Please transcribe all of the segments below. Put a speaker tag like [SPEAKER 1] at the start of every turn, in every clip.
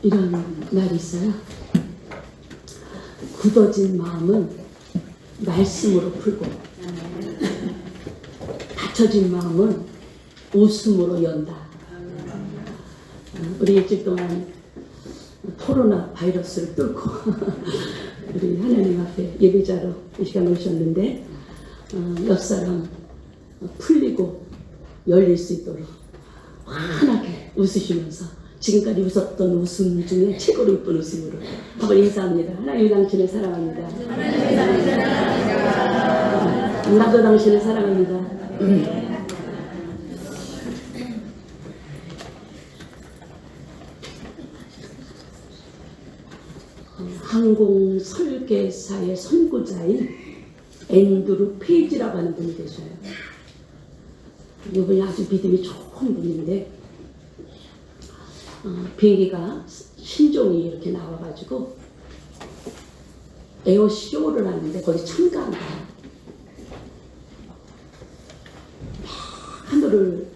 [SPEAKER 1] 이런 날이 있어요. 굳어진 마음은 말씀으로 풀고, 닫혀진 마음은 웃음으로 연다. 우리 일주일 동안 코로나 바이러스를 뚫고 우리 하나님 앞에 예배자로 이 시간 오셨는데, 옆 사람 풀리고 열릴 수 있도록 환하게 웃으시면서 지금까지 웃었던 웃음 중에 최고로 예쁜 웃음으로 한번 인사합니다. 하나님, 당신을 사랑합니다. 나도 당신을 사랑합니다. 항공 설계사의 선구자인 앤드루 페이지라고 하는 분이 계셔요. 이분이 아주 믿음이 좋은 분인데, 비행기가 신종이 이렇게 나와가지고 에어쇼를 하는데 거기 참가한 거예요. 하늘을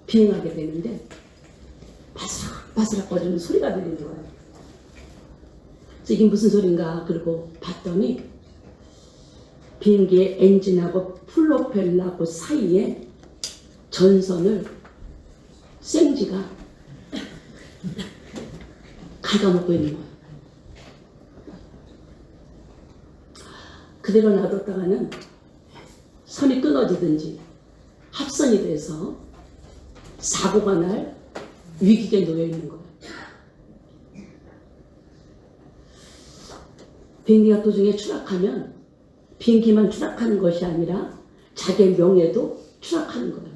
[SPEAKER 1] 비행하게 되는데 바스락바스락 거리는 소리가 들리는 거예요. 그래서 이게 무슨 소린가 그러고 봤더니 비행기의 엔진하고 프로펠러하고 사이에 전선을 생쥐가 갉아먹고 있는 거예요. 그대로 놔뒀다가는 선이 끊어지든지 합선이 돼서 사고가 날 위기에 놓여 있는 거예요. 비행기가 도중에 추락하면 비행기만 추락하는 것이 아니라 자기의 명예도 추락하는 거예요.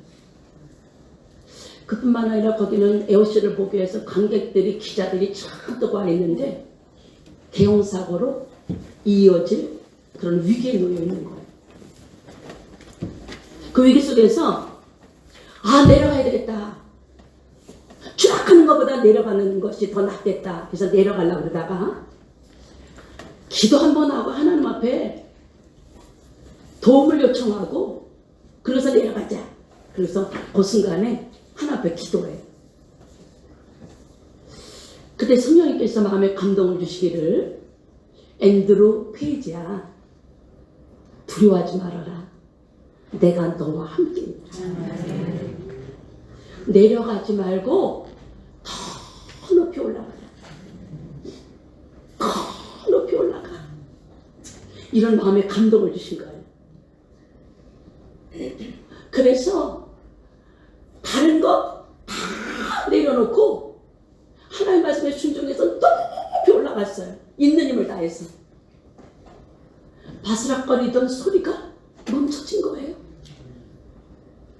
[SPEAKER 1] 그뿐만 아니라 거기는 에어쇼를 보기 위해서 관객들이, 기자들이 잔뜩 와 있는데 대형사고로 이어질 그런 위기에 놓여 있는 거예요. 그 위기 속에서 내려가야 되겠다. 추락하는 것보다 내려가는 것이 더 낫겠다. 그래서 내려가려고 그러다가 기도 한번 하고 하나님 앞에 도움을 요청하고 그래서 내려가자. 그래서 그 순간에 하나님 앞에 기도해요. 그때 성령님께서 마음에 감동을 주시기를, 앤드루 페이지야, 두려워하지 말아라. 내가 너와 함께 있다. 내려가지 말고 더 높이 올라가라. 더 높이 올라가. 이런 마음에 감동을 주신 거예요. 그래서 다른 거 다 내려놓고 하나님 말씀에 순종해서 높이 올라갔어요. 있는 힘을 다해서. 바스락거리던 소리가 멈춰진 거예요.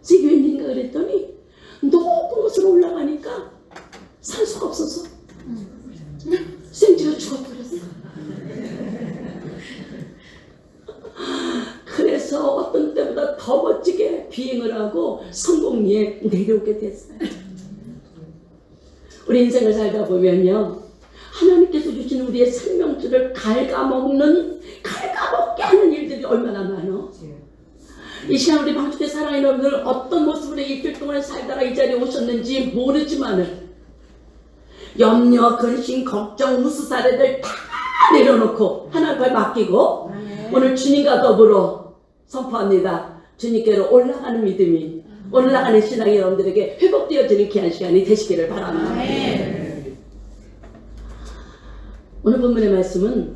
[SPEAKER 1] 이게 웬일인가 그랬더니 높은 곳으로 올라가니까 살 수가 없어서 생쥐가 죽어버렸어요. 그래서 어떤 때보다 더 멋지게 비행을 하고 성공리에 내려오게 됐어요. 우리 인생을 살다 보면요, 하나님께서 주신 우리의 생명줄을 갉아먹게 하는 일들이 얼마나 많어. 이 시간 우리 방주대 사랑하는 여러분들 어떤 모습으로 일주일 동안 살다가 이 자리에 오셨는지 모르지만은 염려, 근심, 걱정, 무수사례들 다 내려놓고 하나님 앞에 맡기고 오늘 주님과 더불어 선포합니다. 주님께로 올라가는 믿음이, 올라가는 신앙이 여러분들에게 회복되어지는 귀한 시간이 되시기를 바랍니다. 오늘 본문의 말씀은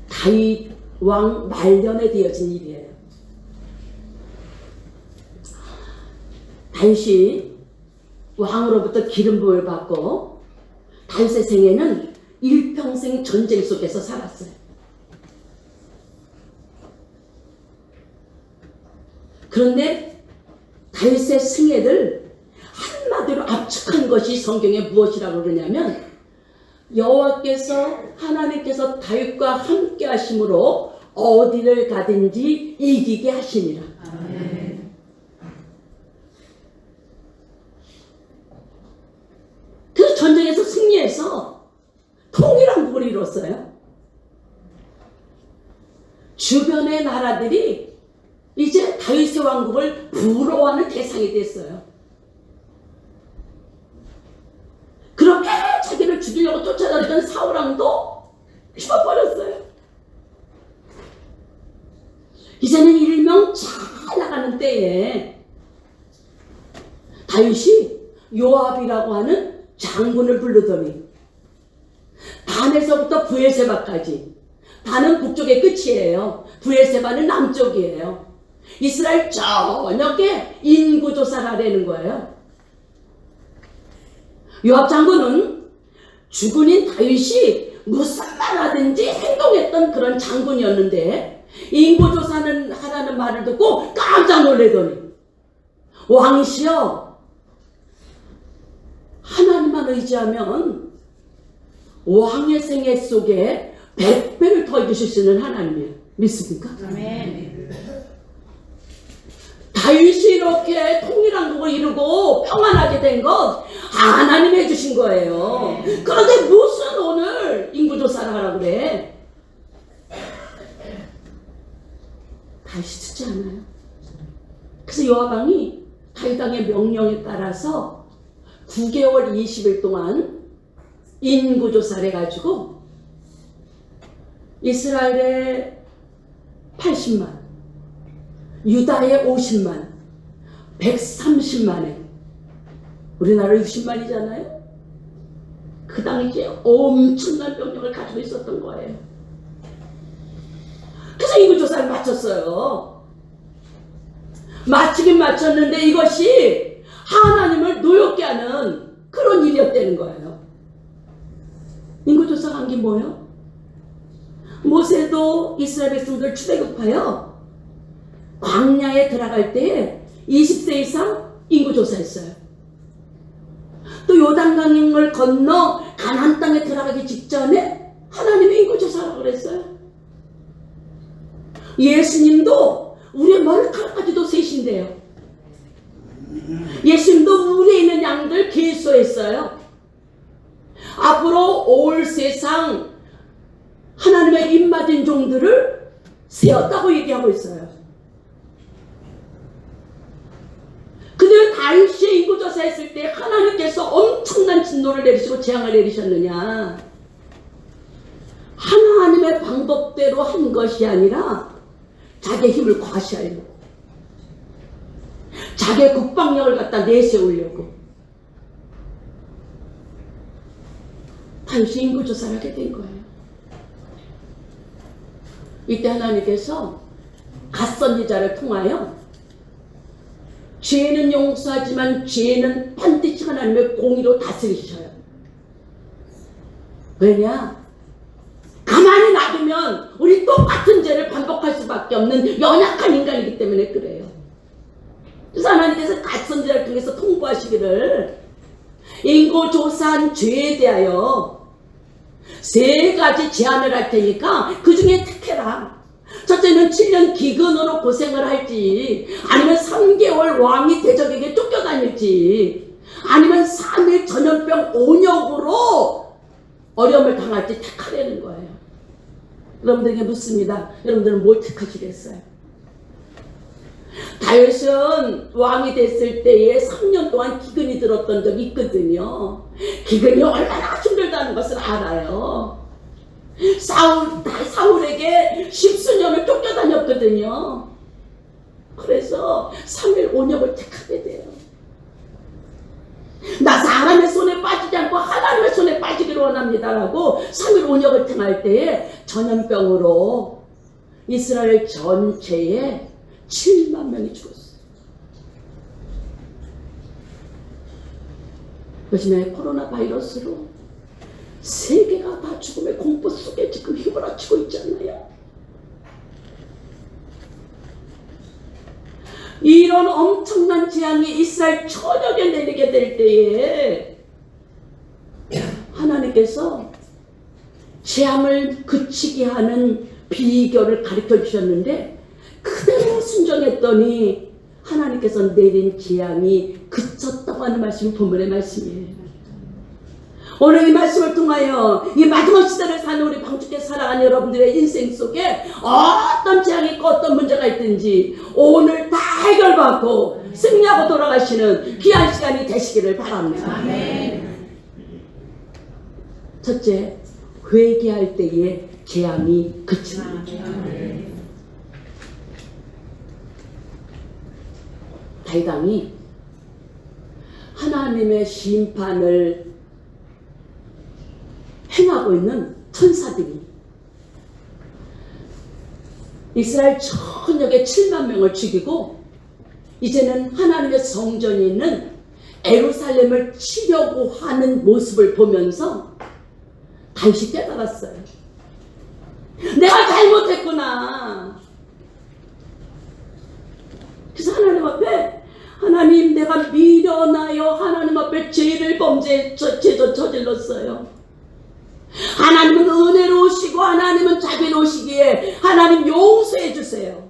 [SPEAKER 1] 다윗 왕 말년에 되어진 일이에요. 다윗이 왕으로부터 기름 부음을 받고 다윗의 생애는 일평생 전쟁 속에서 살았어요. 그런데 다윗의 생애를 한마디로 압축한 것이 성경에 무엇이라고 그러냐면, 여호와께서 하나님께서 다윗과 함께 하심으로 어디를 가든지 이기게 하시니라. 그 전쟁에서 승리해서 통일한국을 이뤘어요. 주변의 나라들이 이제 다윗의 왕국을 부러워하는 대상이 됐어요. 그렇게 죽이려고 쫓아다니던 사울왕도 죽어버렸어요. 이제는 일명 잘 나가는 때에 다윗이 요압이라고 하는 장군을 부르더니 단에서부터 브엘세바까지, 단은 북쪽의 끝이에요. 브엘세바는 남쪽이에요. 이스라엘 전역에 인구조사를 하려는 거예요. 요압 장군은 주군인 다윗이 무슨 말 하든지 행동했던 그런 장군이었는데 인구조사는 하라는 말을 듣고 깜짝 놀래더니 왕이시여, 하나님만 의지하면 왕의 생애 속에 100배를 더해주실 수 있는 하나님이에요. 믿습니까?
[SPEAKER 2] 아멘.
[SPEAKER 1] 다윗이 이렇게 통일한국을 이루고 평안하게 된 것 하나님이 해주신 거예요. 그런데 무슨 오늘 인구조사를 하라고 그래? 다윗이 듣지 않아요. 그래서 요압 왕이 다윗 왕의 명령에 따라서 9개월 20일 동안 인구조사를 해가지고 이스라엘의 80만, 유다의 50만, 130만에, 우리나라 60만이잖아요. 그 당시에 엄청난 병력을 가지고 있었던 거예요. 그래서 인구조사를 마쳤어요. 마치긴 마쳤는데 이것이 하나님을 노엽게 하는 그런 일이었다는 거예요. 인구조사가 한 게 뭐예요? 모세도 이스라엘 백성들 출애굽하여 광야에 들어갈 때 20세 이상 인구조사했어요. 또 요단강을 건너 가나안 땅에 들어가기 직전에 하나님이 인구조사라고 그랬어요. 예수님도 우리의 머리카락까지도 세신대요. 예수님도 우리에 있는 양들 계수했어요. 앞으로 올 세상 하나님의 입맞은 종들을 세웠다고 얘기하고 있어요. 근데 다윗이 인구조사했을 때 하나님께서 엄청난 진노를 내리시고 재앙을 내리셨느냐? 하나님의 방법대로 한 것이 아니라 자기의 힘을 과시하려고, 자기의 국방력을 갖다 내세우려고 다윗이 인구조사를 하게 된 거예요. 이때 하나님께서 갓선지자를 통하여 죄는 용서하지만 죄는 반드시 하나님의 공의로 다스리셔요. 왜냐? 가만히 놔두면 우리 똑같은 죄를 반복할 수밖에 없는 연약한 인간이기 때문에 그래요. 그래서 하나님께서 갓선지자를 통해서 통보하시기를 인구조사한 죄에 대하여 3가지 제안을 할 테니까 그 중에 택해라. 첫째는 7년 기근으로 고생을 할지, 아니면 3개월 왕이 대적에게 쫓겨다닐지, 아니면 3일 전염병 온역으로 어려움을 당할지 택하라는 거예요. 여러분들에게 묻습니다. 여러분들은 뭘 택하시겠어요? 다윗은 왕이 됐을 때에 3년 동안 기근이 들었던 적이 있거든요. 기근이 얼마나 힘들다는 것을 알아요. 사울에게 10수년을 쫓겨다녔거든요. 그래서 3일 온역을 택하게 돼요. 나 사람의 손에 빠지지 않고 하나님의 손에 빠지기를 원합니다라고 3일 온역을 택할 때에 전염병으로 이스라엘 전체에 7만 명이 죽었어요. 요즘에 코로나 바이러스로 세계가 다 죽음의 공포 속에 지금 휘몰아치고 있잖아요. 이런 엄청난 재앙이 이스라엘 전역에 내리게 될 때에 하나님께서 재앙을 그치게 하는 비결을 가르쳐 주셨는데 그대로 순종했더니 하나님께서 내린 재앙이 그쳤다고 하는 말씀이 본문의 말씀이에요. 오늘 이 말씀을 통하여 이 마지막 시대를 사는 우리 방주께 살아가는 여러분들의 인생 속에 어떤 재앙이 있고 어떤 문제가 있든지 오늘 다 해결받고 승리하고 돌아가시는 귀한 시간이 되시기를 바랍니다.
[SPEAKER 2] 아멘.
[SPEAKER 1] 첫째, 회개할 때에 재앙이 그칩니다. 대강이 하나님의 심판을 행하고 있는 천사들이 이스라엘 전역에 7만 명을 죽이고 이제는 하나님의 성전이 있는 예루살렘을 치려고 하는 모습을 보면서 다윗이 깨달았어요. 내가 잘못했구나. 그래서 하나님 앞에, 하나님, 내가 미련하여 하나님 앞에 죄를 저질렀어요. 하나님은 은혜로우시고 하나님은 자비로우시기에 하나님 용서해 주세요.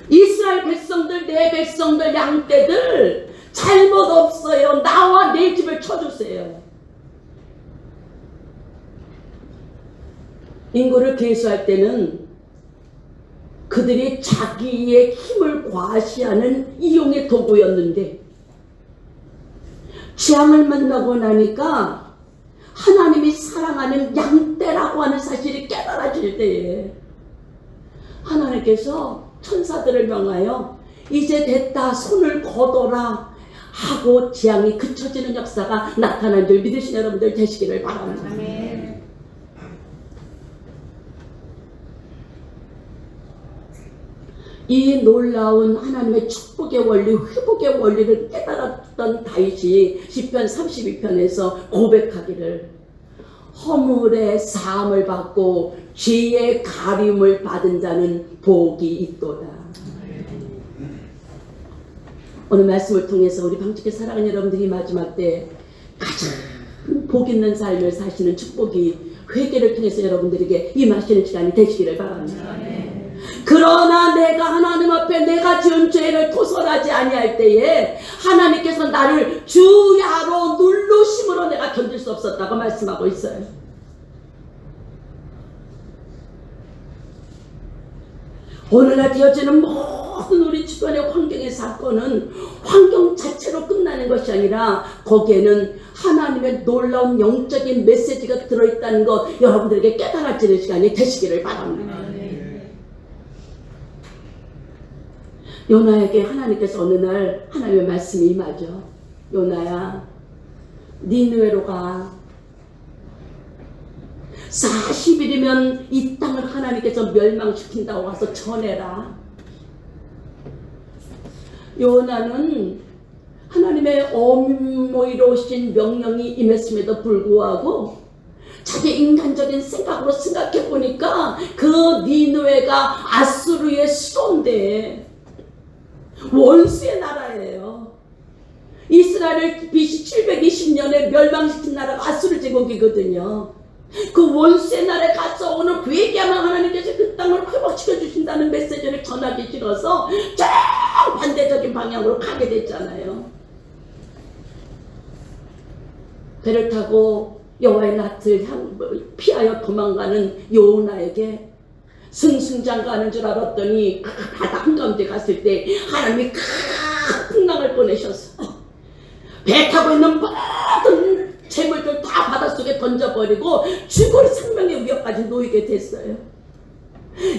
[SPEAKER 1] 이스라엘 백성들, 내 백성들, 양떼들 잘못 없어요. 나와 내 집을 쳐주세요. 인구를 계수할 때는 그들이 자기의 힘을 과시하는 이용의 도구였는데 재앙을 만나고 나니까 하나님이 사랑하는 양떼라고 하는 사실이 깨달아질 때에 하나님께서 천사들을 명하여 이제 됐다, 손을 거둬라 하고 재앙이 그쳐지는 역사가 나타난 줄 믿으신 여러분들 되시기를 바랍니다. 아멘. 이 놀라운 하나님의 축복의 원리, 회복의 원리를 깨달았던 다윗이 시편 32편에서 고백하기를 허물의 사함을 받고 죄의 가림을 받은 자는 복이 있도다. 오늘 말씀을 통해서 우리 방축회 사랑하는 여러분들이 마지막 때 가장 복 있는 삶을 사시는 축복이 회개를 통해서 여러분들에게 임하시는 시간이 되시기를 바랍니다. 그러나 내가 하나님 앞에 내가 지은 죄를 토설하지 아니할 때에 하나님께서 나를 주야로 누르심으로 내가 견딜 수 없었다고 말씀하고 있어요. 오늘날 되어지는 모든 우리 주변의 환경의 사건은 환경 자체로 끝나는 것이 아니라 거기에는 하나님의 놀라운 영적인 메시지가 들어있다는 것 여러분들에게 깨달아지는 시간이 되시기를 바랍니다. 요나에게 하나님께서 어느 날 하나님의 말씀이 임하죠. 요나야, 니느웨로 가. 40일이면 이 땅을 하나님께서 멸망시킨다고 와서 전해라. 요나는 하나님의 어미로우신 명령이 임했음에도 불구하고 자기 인간적인 생각으로 생각해 보니까 그 니느웨가 아수르의 수도인데 원수의 나라예요. 이스라엘을 BC 720년에 멸망시킨 나라가 아수르 제국이거든요. 그 원수의 나라에 가서 오늘 회개하면 하나님께서 그 땅을 회복시켜 주신다는 메시지를 전하기 싫어서 쫙 반대적인 방향으로 가게 됐잖아요. 배를 타고 여호와의 낯을 피하여 도망가는 요나에게 승승장구하는 줄 알았더니 바다 한가운데 갔을 때 하나님이 큰 풍랑을 보내셔서 배 타고 있는 모든 재물들 다 바닷속에 던져버리고 죽을 생명의 위협까지 놓이게 됐어요.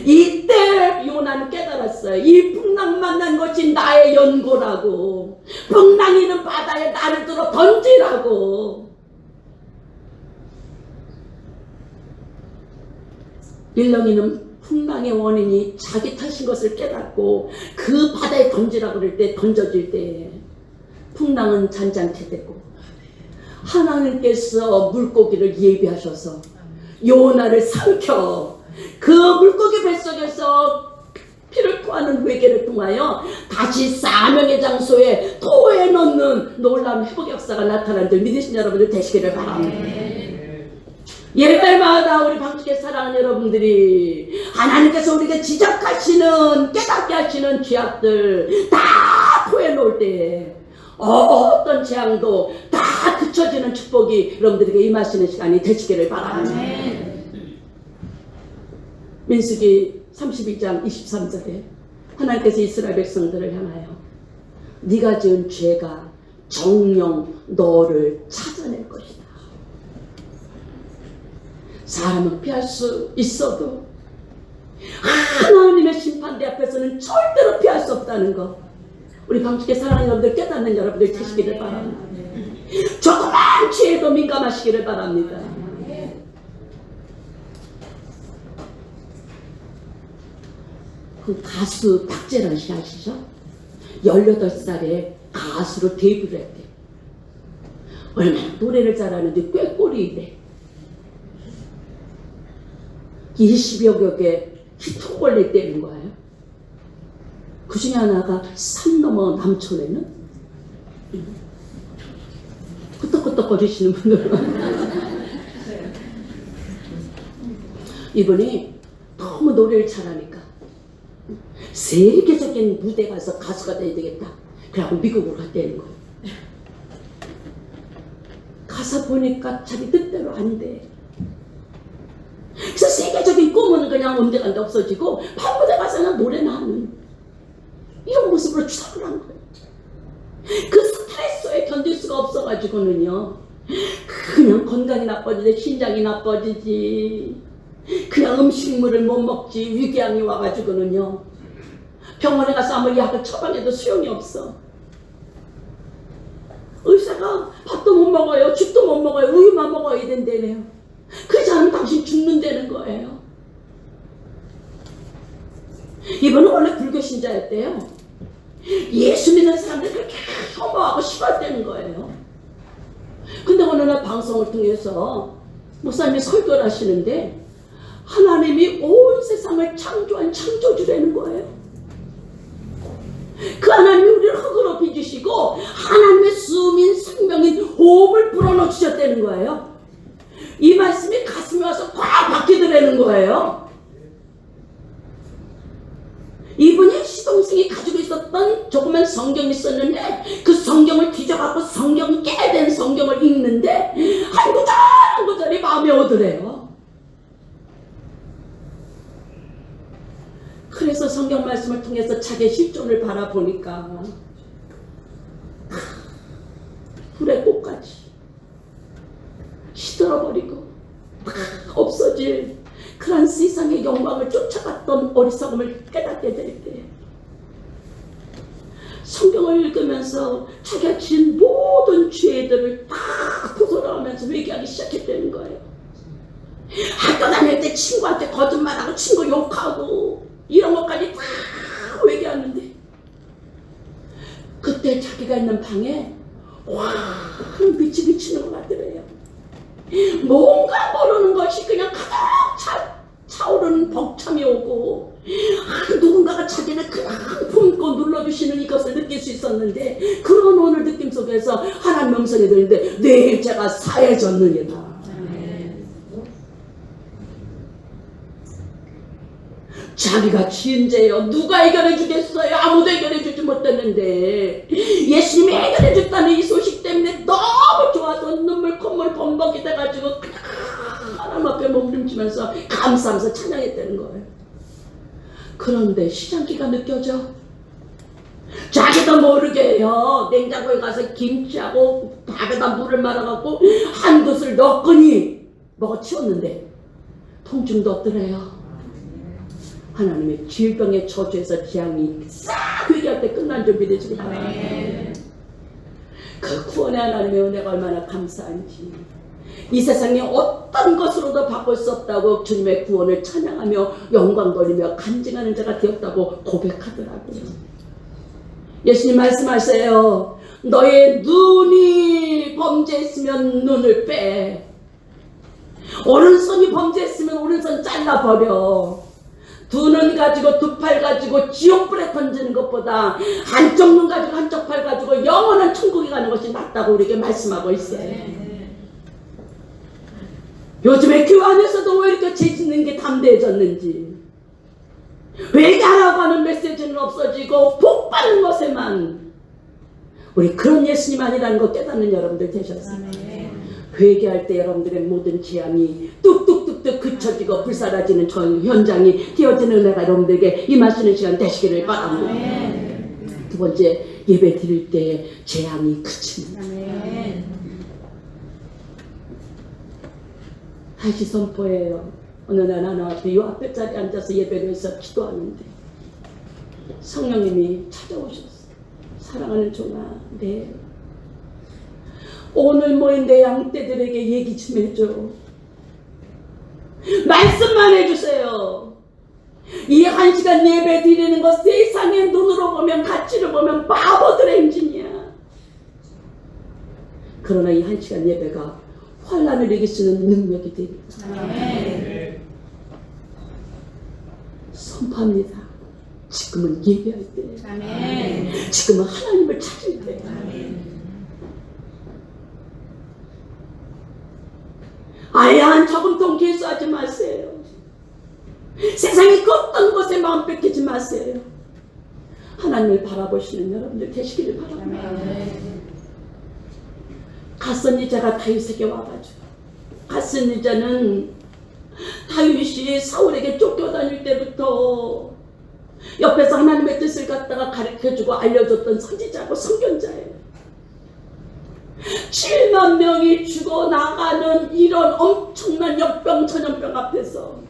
[SPEAKER 1] 이때 요나는 깨달았어요. 이 풍랑 만난 것이 나의 연고라고. 풍랑이 있는 바다에 나를 들어 던지라고. 일렁이는 풍랑의 원인이 자기 탓인 것을 깨닫고 그 바다에 던지라고 그럴 때 던져질 때 풍랑은 잔잔케 되고 하나님께서 물고기를 예비하셔서 요나를 삼켜 그 물고기 뱃속에서 피를 토하는 회개를 통하여 다시 사명의 장소에 토해 넣는 놀라운 회복 역사가 나타난 줄 믿으신 여러분들 되시기를 바랍니다. 예배마다 우리 방축회 사랑하는 여러분들이 하나님께서 우리에게 지적하시는 깨닫게 하시는 죄악들 다 토해 놓을 때 어떤 재앙도 다 그쳐지는 축복이 여러분들에게 임하시는 시간이 되시기를 바랍니다. 민수기 32장 23절에 하나님께서 이스라엘 백성들을 향하여 네가 지은 죄가 정령 너를 찾아낼 것이다. 사람은 피할 수 있어도 하나님의 심판대 앞에서는 절대로 피할 수 없다는 거, 우리 방주께 사랑하는 여러분들 깨닫는 여러분들 되시기를 바랍니다. 조그만 죄에도 민감하시기를 바랍니다. 그 가수 박재란 씨 아시죠? 18살에 가수로 데뷔를 했대요. 얼마나 노래를 잘하는데 꾀꼬리이래. 20여 개 히트곡을 냈다는 거예요. 그 중에 하나가 산 넘어 남촌에는 끄떡끄떡 거리시는 분들은 이분이 너무 노래를 잘하니까 세계적인 무대 가서 가수가 돼야 되겠다. 그래갖고 미국으로 갔다는 거예요. 가서 보니까 자기 뜻대로 안 돼. 그래서 세계적인 꿈은 그냥 언제간데 없어지고 한무대 가서 그냥 노래나 하는 이런 모습으로 추락을 한 거예요. 그 스트레스에 견딜 수가 없어가지고는요, 그냥 건강이 나빠지지, 신장이 나빠지지, 그냥 음식물을 못 먹지, 위궤양이 와가지고는요, 병원에 가서 아무리 약을 처방해도 소용이 없어. 의사가 밥도 못 먹어요, 죽도 못 먹어요, 우유만 먹어야 된다네요. 그러지 않으면 당신 죽는다는 거예요. 이분은 원래 불교 신자였대요. 예수 믿는 사람들 그렇게 혐오하고 싫어했다는 거예요. 근데 어느 날 방송을 통해서 목사님이 설교를 하시는데 하나님이 온 세상을 창조한 창조주라는 거예요. 그 하나님이 우리를 흙으로 빚으시고 하나님의 수민 생명인 호흡을 불어넣어 주셨다는 거예요. 이 말씀이 가슴에 와서 꽉 박히더라는 거예요. 이분이 시동생이 가지고 있었던 조그만 성경이 있었는데 그 성경을 뒤져갖고 성경 깨된 성경을 읽는데 한 구절 한 구절이 마음에 오더래요. 그래서 성경 말씀을 통해서 자기의 실존을 바라보니까 불의 꽃까지 시들어버리고 없어질 그런 세상의 영광을 쫓아갔던 어리석음을 깨닫게 될 때 성경을 읽으면서 자기가 지은 모든 죄들을 다 벗어나오면서 회개하기 시작했다는 거예요. 학교 다닐 때 친구한테 거짓말하고 친구 욕하고 이런 것까지 다 회개하는데 그때 자기가 있는 방에 와 빛이 비치는 것 같더래요. 뭔가 모르는 것이 그냥 가득 차오르는 벅참이 오고 누군가가 자기를 그냥 품고 눌러주시는 이것을 느낄 수 있었는데 그런 오늘 느낌 속에서 하나님 음성이 들리는데 내 죄가 사해졌느니라. 자기가 지은 죄요. 누가 해결해 주겠어요? 아무도 해결해 주지 못했는데 예수님이 해결해 줬다는 이 소식 때문에 너무 좋아서 눈물 콧물 범벅이 돼가지고 하나님 앞에 몸부림치면서 감사하면서 찬양했다는 거예요. 그런데 시장기가 느껴져. 자기도 모르게요. 냉장고에 가서 김치하고 밥에다 물을 말아갖고 한 그릇을 넣거니 먹어치웠는데 통증도 없더래요. 하나님의 질병의 저주에서 재앙이 싹 회개할 때 끝난 줄 믿으시기 바랍니다. 그 구원의 하나님의 은혜가 얼마나 감사한지 이 세상에 어떤 것으로도 바꿀 수 없다고 주님의 구원을 찬양하며 영광 돌리며 간증하는 자가 되었다고 고백하더라고요. 예수님 말씀하세요. 너의 눈이 범죄했으면 눈을 빼. 오른손이 범죄했으면 오른손 잘라버려. 두 눈 가지고 두 팔 가지고 지옥불에 던지는 것보다 한쪽 눈 가지고 한쪽 팔 가지고 영원한 천국에 가는 것이 낫다고 우리에게 말씀하고 있어요. 요즘에 교회 안에서도 왜 이렇게 죄 짓는 게 담대해졌는지, 회개하라고 하는 메시지는 없어지고 복 받는 것에만 우리 그런 예수님 아니라는 거 깨닫는 여러분들 되셨습니다. 회개할 때 여러분들의 모든 재앙이 뚝뚝뚝뚝 그쳐지고 불사라지는 전 현장이 되어지는 은혜가 여러분들에게 임하시는 시간 되시기를 바랍니다. 두 번째, 예배 드릴 때에 재앙이 그칩니다.
[SPEAKER 2] 아멘.
[SPEAKER 1] 다시 선포해요. 어느 날 나는 이 앞에 자리에 앉아서 예배를 해서 기도하는데 성령님이 찾아오셨어요. 사랑하는 종아, 네. 오늘 모인 내 양떼들에게 얘기 좀 해줘. 말씀만 해주세요. 이 1시간 예배 드리는 것 세상의 눈으로 보면, 가치로 보면 바보들 행진이야. 그러나 이 1시간 예배가 환란을 이길 수 있는 능력이 됩니다.
[SPEAKER 2] 아멘.
[SPEAKER 1] 선포합니다. 지금은 예배할 때,
[SPEAKER 2] 아멘.
[SPEAKER 1] 지금은 하나님을 찾을 때. 아야한 저금통 개수하지 마세요. 세상의 그 어떤 곳에 마음 뺏기지 마세요. 하나님을 바라보시는 여러분들 되시기를 바랍니다. 갓선 이자가 다윗에게 와가지고, 갓선 이자는 다윗이 사울에게 쫓겨다닐 때부터 옆에서 하나님의 뜻을 갖다가 가르쳐주고 알려줬던 선지자고 선견자예요. 7만 명이 죽어나가는 이런 엄청난 역병 전염병 앞에서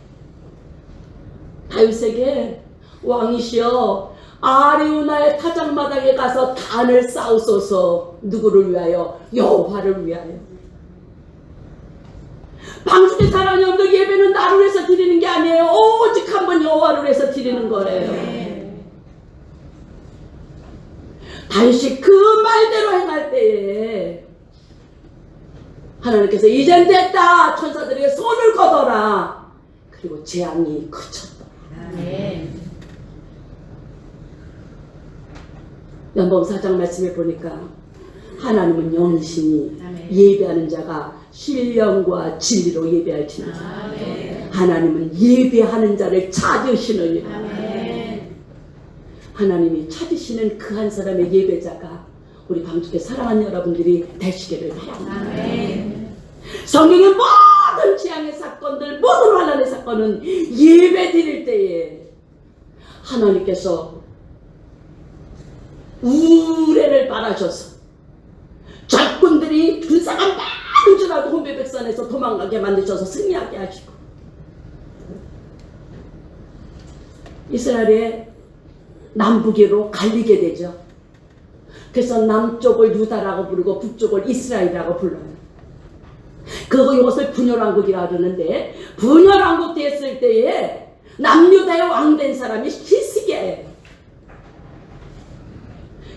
[SPEAKER 1] 다윗에게 왕이시여 아리우나의 타작마당에 가서 단을 쌓으소서. 누구를 위하여? 여호와를 위하여. 방주의 사랑하는 여러분들, 예배는 나를 위해서 드리는 게 아니에요. 오직 한 번 여호와를 위해서 드리는 거예요. 다윗이 그 말대로 행할 때에 하나님께서 이젠 됐다, 천사들에게 손을 거둬라. 그리고 재앙이 그쳤다. 연봉 4장 말씀에 보니까 하나님은 영신이 예배하는 자가 신령과 진리로 예배할지니라. 하나님은 예배하는 자를 찾으시느니라. 하나님이 찾으시는 그 한 사람의 예배자가 우리 방주께 사랑하는 여러분들이 되시기를 바랍니다. 성경의 모든 재앙의 사건들, 모든 환난의 사건은 예배 드릴 때에 하나님께서 우레를 바라셔서 적군들이 군사가 많은 줄 알고 혼배백산에서 도망가게 만드셔서 승리하게 하시고, 이스라엘의 남북으로 갈리게 되죠. 그래서 남쪽을 유다라고 부르고 북쪽을 이스라엘이라고 불러요. 그것을 분열왕국이라고 그러는데, 분열왕국 됐을 때에 남유다의 왕 된 사람이 히스기야예요.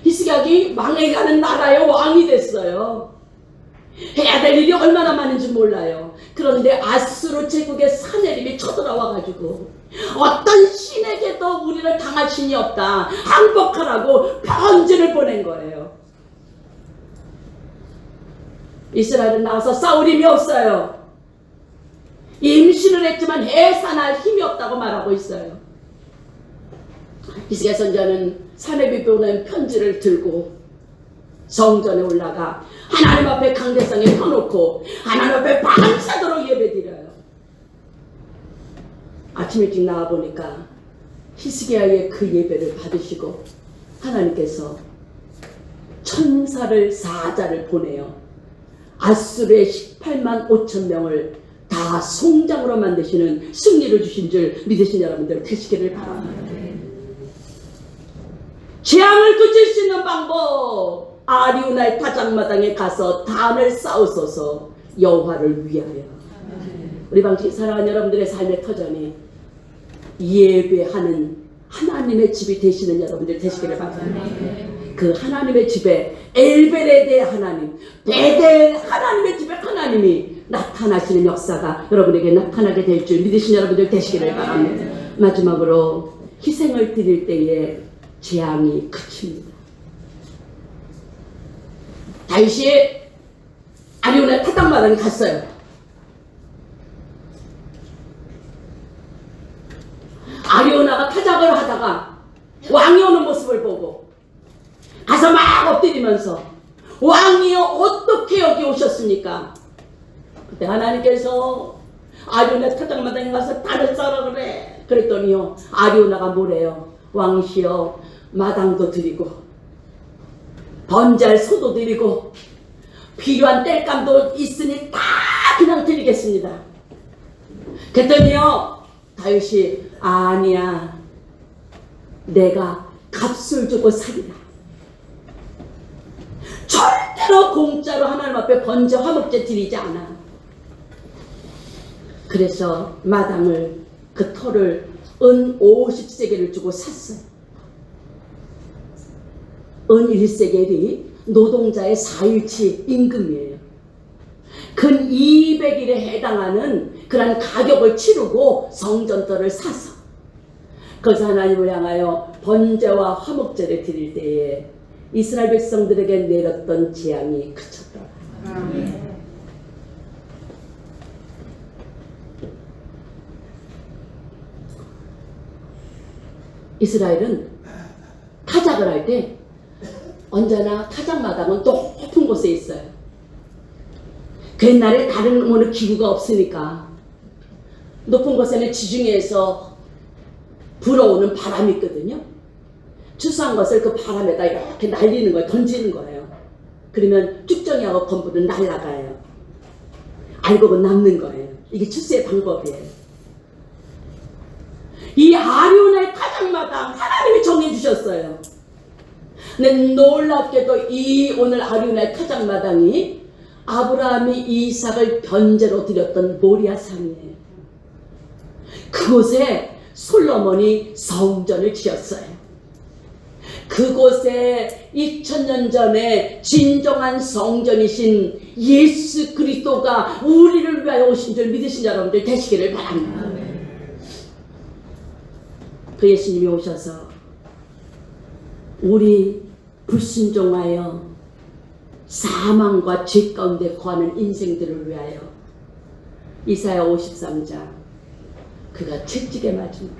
[SPEAKER 1] 히스기야가 망해가는 나라의 왕이 됐어요. 해야 될 일이 얼마나 많은지 몰라요. 그런데 아수르 제국의 사내림이 쳐들어와가지고 어떤 신에게도 우리를 당할 신이 없다, 항복하라고 편지를 보낸 거예요. 이스라엘은 나와서 싸울 힘이 없어요. 임신을 했지만 해산할 힘이 없다고 말하고 있어요. 히스기야 선지자는 사내비 보낸 편지를 들고 성전에 올라가 하나님 앞에 강대상에 펴놓고 하나님 앞에 밤새도록 예배드려요. 아침 일찍 나와보니까 히스기야의 그 예배를 받으시고 하나님께서 천사를 사자를 보내요. 아수르의 18만 5천 명을 다 송장으로 만드시는 승리를 주신 줄 믿으신 여러분들 되시기를 바랍니다. 재앙을 그칠 수 있는 방법, 아리우나의 타작마당에 가서 단을 쌓으소서. 여호와를 위하여. 우리 방식 사랑하는 여러분들의 삶의 터전이 예배하는 하나님의 집이 되시는 여러분들 되시기를 바랍니다. 그 하나님의 집에 엘베레드의 하나님, 대대 하나님의 집에 하나님이 나타나시는 역사가 여러분에게 나타나게 될 줄 믿으신 여러분들 되시기를 바랍니다. 마지막으로 희생을 드릴 때에 재앙이 그칩니다. 다윗이 아리우나의 타작마당에 갔어요. 아리우나가 타작을 하다가 왕이 오는 모습을 보고 가서 막 엎드리면서 왕이여 어떻게 여기 오셨습니까? 그때 하나님께서 아리우나 타작마당에 가서 단을 쌓으라 그래. 그랬더니요 아리우나가 뭐래요? 왕이시여 마당도 드리고 번제할 소도 드리고 필요한 땔감도 있으니 다 그냥 드리겠습니다. 그랬더니요 다윗이 아니야, 내가 값을 주고 살리라. 절대로 공짜로 하나님 앞에 번제 화목제 드리지 않아. 그래서 마당을, 그 터를 은 50세겔을 주고 샀어요. 은 1세겔이 노동자의 4일치 임금이에요. 근 200일에 해당하는 그런 가격을 치르고 성전터를 사서 그래서 하나님을 향하여 번제와 화목제를 드릴 때에 이스라엘 백성들에게 내렸던 재앙이 그쳤더라.
[SPEAKER 2] 아멘.
[SPEAKER 1] 이스라엘은 타작을 할 때 언제나 타작마당은 높은 곳에 있어요. 그 옛날에 다른 어느 기구가 없으니까 높은 곳에는 지중해에서 불어오는 바람이 있거든요. 추수한 것을 그 바람에다 이렇게 날리는 거예요. 던지는 거예요. 그러면 쭉정이하고 건부는 날아가요. 알곡은 남는 거예요. 이게 추수의 방법이에요. 이 아리오나의 타작마당 하나님이 정해주셨어요. 근데 놀랍게도 이 오늘 아리오나의 타작마당이 아브라함이 이삭을 번제로 드렸던 모리아산이에요. 그곳에 솔로몬이 성전을 지었어요. 그곳에 2000년 전에 진정한 성전이신 예수 그리스도가 우리를 위하여 오신 줄 믿으신 여러분들 되시기를 바랍니다. 그 예수님이 오셔서 우리 불순종하여 사망과 죄 가운데 거하는 인생들을 위하여 이사야 53장 그가 채찍에 맞음으로,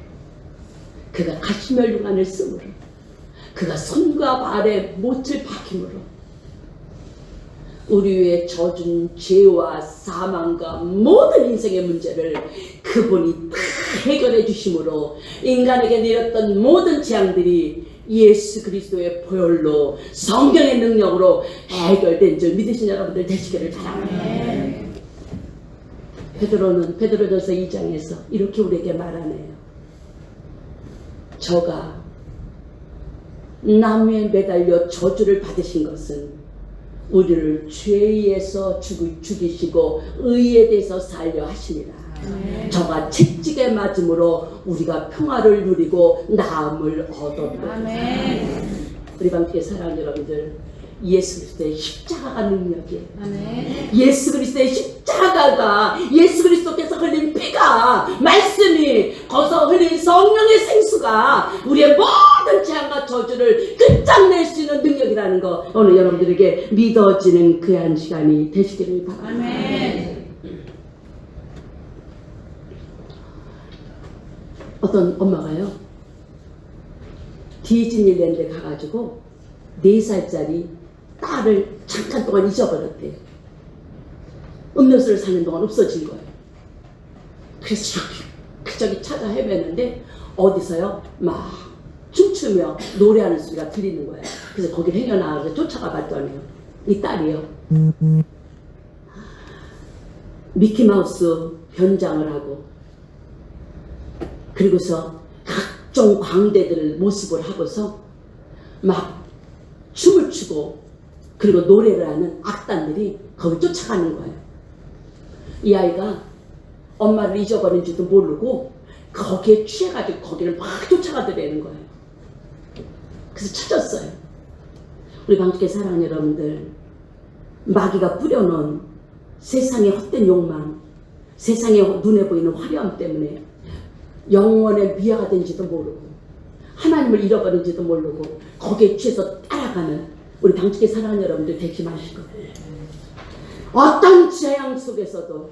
[SPEAKER 1] 그가 가시멸류관을 쓰므로, 그가 손과 발에 못을 박힘으로 우리 위에 져준 죄와 사망과 모든 인생의 문제를 그분이 다 해결해 주심으로 인간에게 내렸던 모든 재앙들이 예수 그리스도의 보혈로 성경의 능력으로 해결된 줄 믿으신 여러분들 되시기를 바랍니다. 베드로는 베드로전서 2장에서 이렇게 우리에게 말하네요. 저가 나무에 매달려 저주를 받으신 것은 우리를 죄에서 죽이시고 의에 대해서 살려 하시니라. 저가 채찍에 맞음으로 우리가 평화를 누리고 나음을 얻었다. 우리 방주의 사랑하는 여러분들, 예수 그리스도의 십자가가 능력이에요. 예수 그리스도의 십자가가, 예수 그리스도께서 흘린 피가, 말씀이, 거기서 흘린 성령의 생수가 우리의 모든 재앙과 저주를 끝장낼 수 있는 능력이라는 거 오늘 여러분들에게 믿어지는 귀한 시간이 되시기를 바랍니다. 어떤 엄마가요, 디즈니랜드에 가가지고 4살짜리 딸을 잠깐 동안 잊어버렸대요. 음료수를 사는 동안 없어진 거예요. 그래서 저기 찾아 헤매는데 어디서요 막 춤추며 노래하는 소리가 들리는 거예요. 그래서 거기를 헤겨나가서 쫓아가 봤더니요, 이 딸이요 미키마우스 변장을 하고 그리고서 각종 광대들 모습을 하고서 막 춤을 추고 그리고 노래를 하는 악단들이 거기 쫓아가는 거예요. 이 아이가 엄마를 잊어버린지도 모르고 거기에 취해가지고 거기를 막 쫓아가더라는 거예요. 그래서 찾았어요. 우리 방주께 사랑하는 여러분들, 마귀가 뿌려놓은 세상의 헛된 욕망, 세상의 눈에 보이는 화려함 때문에 영원의 미아가 된지도 모르고 하나님을 잃어버린지도 모르고 거기에 취해서 따라가는 우리 방주께 사랑하는 여러분들 되지 마시고, 어떤 재앙 속에서도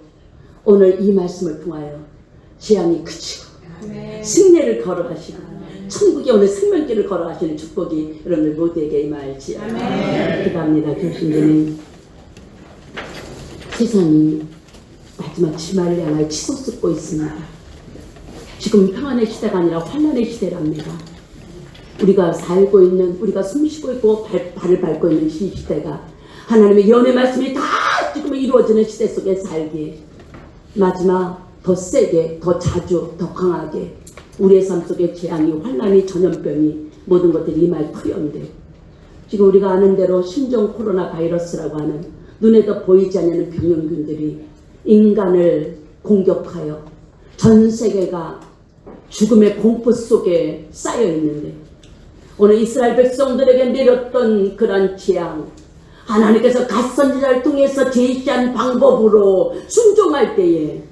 [SPEAKER 1] 오늘 이 말씀을 통하여 재앙이 그치고 승리를 걸어가시고 천국에 오늘 생명길을 걸어가시는 축복이 여러분들 모두에게 임할지어다. 기도합니다. 교수님, 세상이 마지막 주말을 향하여 치솟고 있습니다. 지금 평안의 시대가 아니라 환난의 시대랍니다. 우리가 살고 있는, 우리가 숨쉬고 있고 발을 밟고 있는 이 시대가 하나님의 연의 말씀이 다 지금 이루어지는 시대 속에 살기 마지막 더 세게 더 자주 더 강하게 우리의 삶 속에 재앙이 환난이 전염병이 모든 것들이 임할 터이온데 지금 우리가 아는 대로 신종 코로나 바이러스라고 하는 눈에도 보이지 않는 병영균들이 인간을 공격하여 전 세계가 죽음의 공포 속에 쌓여 있는데 오늘 이스라엘 백성들에게 내렸던 그런 재앙 하나님께서 갓선지자를 통해서 제시한 방법으로 순종할 때에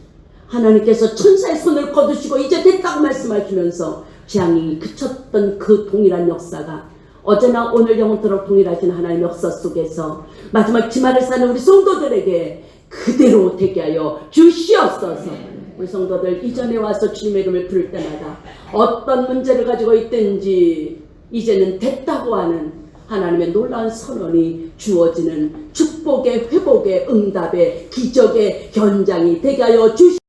[SPEAKER 1] 하나님께서 천사의 손을 거두시고 이제 됐다고 말씀하시면서 재앙이 그쳤던 그 동일한 역사가 어제나 오늘 영원토록 동일하신 하나님의 역사 속에서 마지막 기말을 사는 우리 성도들에게 그대로 되게 하여 주시옵소서. 우리 성도들 이전에 와서 주님의 이름을 부를 때마다 어떤 문제를 가지고 있든지 이제는 됐다고 하는 하나님의 놀라운 선언이 주어지는 축복의 회복의 응답의 기적의 현장이 되게 하여 주시옵소서.